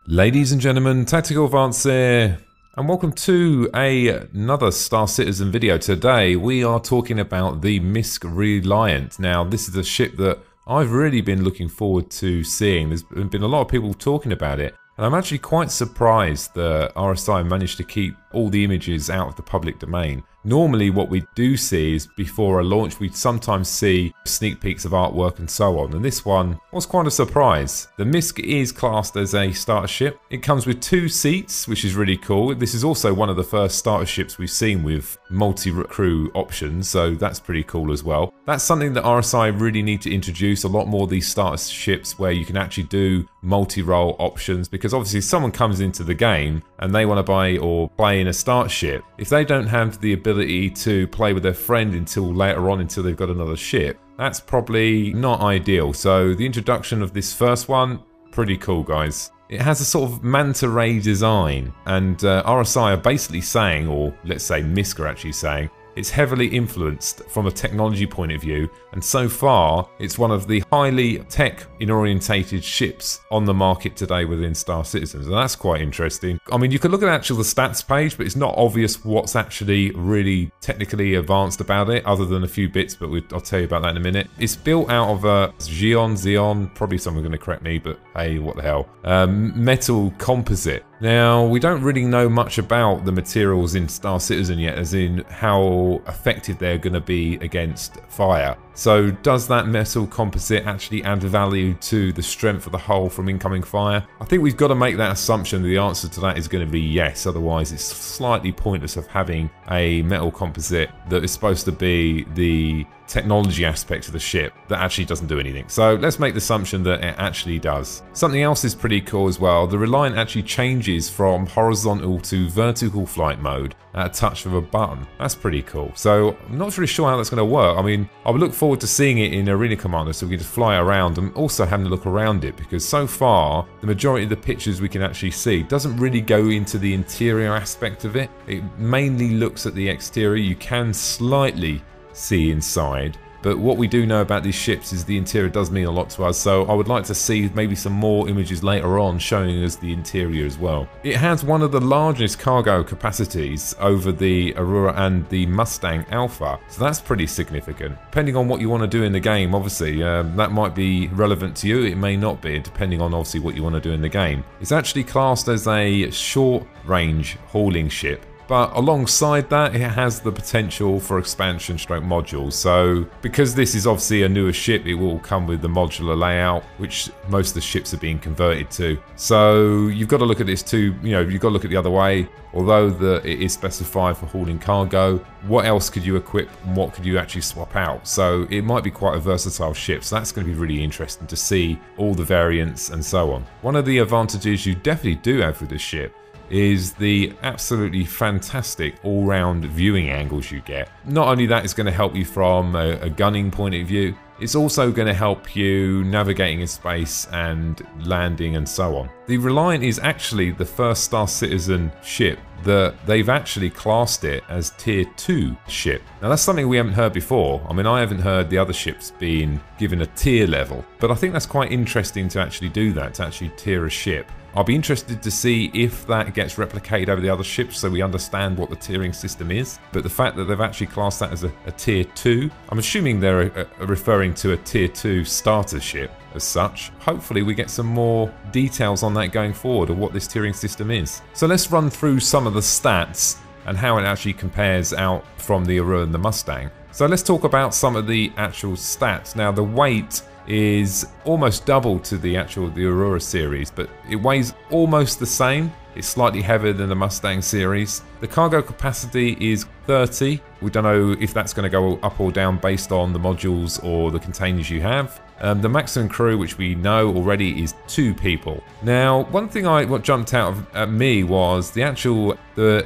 Ladies and gentlemen, Tactical Advance here, and welcome to another Star Citizen video. Today we are talking about the MISC Reliant. Now this is a ship that I've really been looking forward to seeing. There's been a lot of people talking about it, and I'm actually quite surprised that RSI managed to keep all the images out of the public domain. Normally what we do see is before a launch we sometimes see sneak peeks of artwork and so on, and this one was quite a surprise. The MISC is classed as a starter ship. It comes with 2 seats, which is really cool. This is also one of the first starter ships we've seen with multi-crew options, so that's pretty cool as well. That's something that RSI really need to introduce, a lot more of these starter ships where you can actually do multi-role options, because obviously if someone comes into the game and they want to buy or play in a starter ship, if they don't have the ability to play with their friend until later on, until they've got another ship, that's probably not ideal. So the introduction of this first one, pretty cool, guys. It has a sort of Manta Ray design, and RSI are basically saying, or let's say MISC are actually saying, it's heavily influenced from a technology point of view, and so far it's one of the highly tech-orientated ships on the market today within Star Citizens, and that's quite interesting. I mean, you can look at the stats page, but it's not obvious what's actually really technically advanced about it, other than a few bits, but I'll tell you about that in a minute. It's built out of a Xeon, probably someone's going to correct me, but hey, what the hell, metal composite. Now, we don't really know much about the materials in Star Citizen yet, as in how effective they're going to be against fire. So does that metal composite actually add value to the strength of the hull from incoming fire? I think we've got to make that assumption. The answer to that is going to be yes, otherwise it's slightly pointless of having a metal composite that is supposed to be the technology aspect of the ship that actually doesn't do anything. So let's make the assumption that it actually does. Something else is pretty cool as well. The Reliant actually changes from horizontal to vertical flight mode at a touch of a button. That's pretty cool. So I'm not really sure how that's going to work. I mean, I would look forward to seeing it in Arena Commander so we can just fly around, and also having a look around it, because so far the majority of the pictures we can actually see doesn't really go into the interior aspect of it. It mainly looks at the exterior. You can slightly see inside, but what we do know about these ships is the interior does mean a lot to us, so I would like to see maybe some more images later on showing us the interior as well. It has one of the largest cargo capacities over the Aurora and the Mustang Alpha, so that's pretty significant. Depending on what you want to do in the game, obviously, that might be relevant to you, it may not be, depending on obviously what you want to do in the game. It's actually classed as a short-range hauling ship, but alongside that it has the potential for expansion stroke modules. So because this is obviously a newer ship, it will come with the modular layout, which most of the ships are being converted to. So you've got to look at this too, you've got to look at the other way. Although it is specified for hauling cargo, what else could you equip and what could you actually swap out? So it might be quite a versatile ship, so that's going to be really interesting to see all the variants and so on. One of the advantages you definitely do have with this ship is the absolutely fantastic all-round viewing angles you get. Not only that, it's going to help you from a gunning point of view, it's also going to help you navigating in space and landing and so on. The Reliant is actually the first Star Citizen ship that they've actually classed it as Tier 2 ship. Now that's something we haven't heard before. I mean, I haven't heard the other ships being given a tier level, but I think that's quite interesting to actually do that, to actually tier a ship. I'll be interested to see if that gets replicated over the other ships so we understand what the tiering system is. But the fact that they've actually classed that as a Tier 2, I'm assuming they're referring to a Tier 2 starter ship as such. Hopefully we get some more details on that going forward of what this tiering system is. So let's run through some of the stats and how it actually compares out from the Aurora and the Mustang. So let's talk about some of the actual stats. Now the weight is almost double to the Aurora series, but it weighs almost the same. It's slightly heavier than the Mustang series. The cargo capacity is 30. We don't know if that's going to go up or down based on the modules or the containers you have. The maximum crew, which we know already, is 2 people. Now, one thing what jumped out at me was the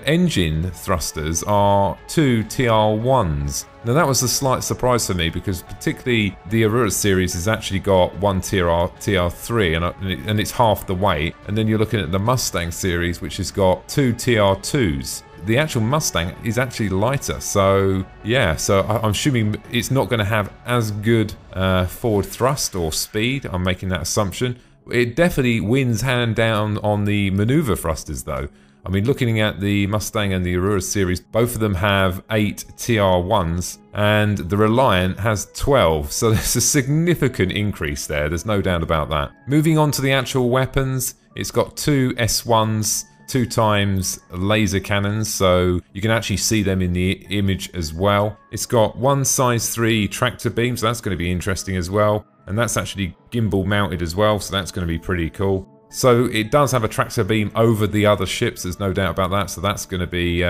engine thrusters are 2 TR1s. Now that was a slight surprise for me, because particularly the Aurora series has actually got 1 TR3 and it's half the weight, and then you're looking at the Mustang series, which has got 2 TR2s. The actual Mustang is actually lighter, so yeah, so I'm assuming it's not going to have as good forward thrust or speed. I'm making that assumption. It definitely wins hand down on the maneuver thrusters though. I mean, looking at the Mustang and the Aurora series, both of them have 8 TR1s and the Reliant has 12, so there's a significant increase there, there's no doubt about that. Moving on to the actual weapons, it's got 2 S1s, 2 times laser cannons, so you can actually see them in the image as well. It's got 1 size 3 tractor beam, so that's going to be interesting as well. And that's actually gimbal mounted as well, so that's going to be pretty cool. So it does have a tractor beam over the other ships, there's no doubt about that, so that's going to be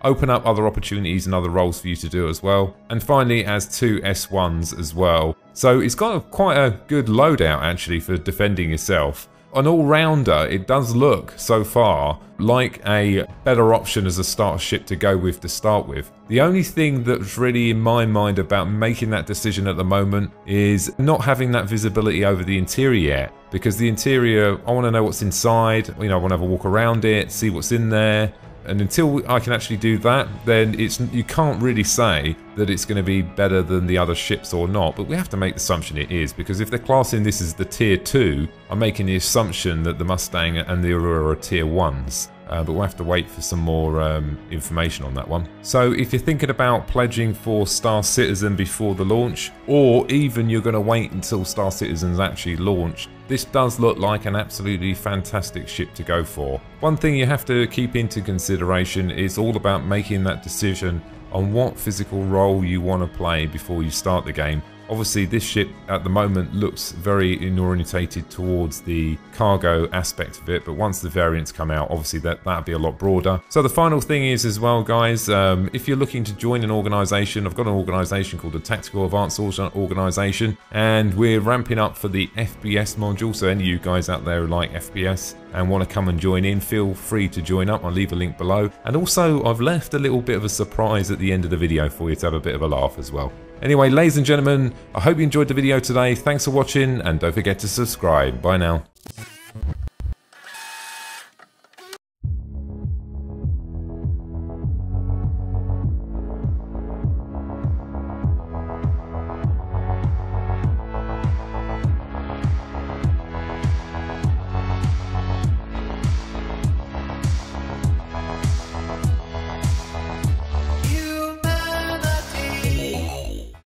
open up other opportunities and other roles for you to do as well. And finally it has 2 S1s as well. So it's got quite a good loadout actually for defending yourself. An all-rounder, it does look so far like a better option as a starter ship to go with to start with. The only thing that's really in my mind about making that decision at the moment is not having that visibility over the interior yet. Because the interior, I want to know what's inside, you know, I want to have a walk around it, see what's in there. And until I can actually do that, then you can't really say that it's going to be better than the other ships or not. But we have to make the assumption it is, because if they're classing this as the tier 2, I'm making the assumption that the Mustang and the Aurora are tier 1s. But we'll have to wait for some more information on that one. So if you're thinking about pledging for Star Citizen before the launch, or even you're going to wait until Star Citizen's actually launched, this does look like an absolutely fantastic ship to go for. One thing you have to keep into consideration is all about making that decision on what physical role you want to play before you start the game. Obviously this ship at the moment looks very orientated towards the cargo aspect of it, but once the variants come out, obviously that'll be a lot broader. So the final thing is as well, guys, if you're looking to join an organisation, I've got an organisation called the Tactical Advanced Organisation, and we're ramping up for the FPS module, so any of you guys out there who like FPS and want to come and join in, feel free to join up. I'll leave a link below. And also I've left a little bit of a surprise at the end of the video for you to have a bit of a laugh as well. Anyway, ladies and gentlemen, I hope you enjoyed the video today. Thanks for watching, and don't forget to subscribe. Bye now.